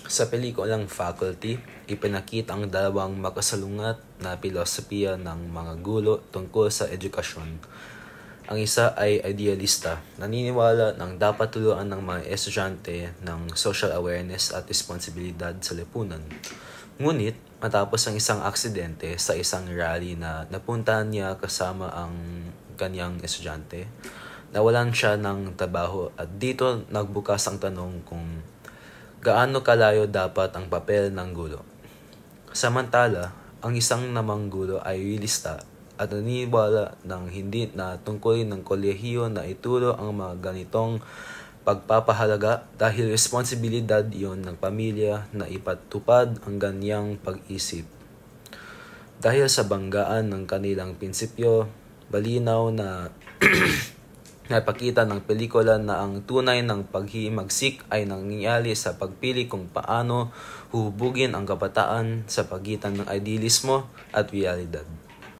Sa pelikulang Faculty, ipinakita ang dalawang makasalungat na pilosopiya ng mga gulo tungkol sa edukasyon. Ang isa ay idealista, naniniwala ng dapat turuan ng mga estudyante ng social awareness at responsibilidad sa lipunan. Ngunit, matapos ang isang aksidente sa isang rally na napuntahan niya kasama ang kanyang estudyante, nawalan siya ng trabaho at dito nagbukas ang tanong kung gaano kalayo dapat ang papel ng gulo. Samantala, ang isang namang gulo ay realista at naniniwala ng hindi na tungkulin ng kolehiyo na ituro ang mga ganitong pagpapahalaga dahil responsibilidad iyon ng pamilya na ipatupad ang ganyang pag-isip. Dahil sa banggaan ng kanilang prinsipyo, balinaw na napakita ng pelikula na ang tunay ng paghimagsik ay nangyayari sa pagpili kung paano huhubugin ang kabataan sa pagitan ng idealismo at realidad.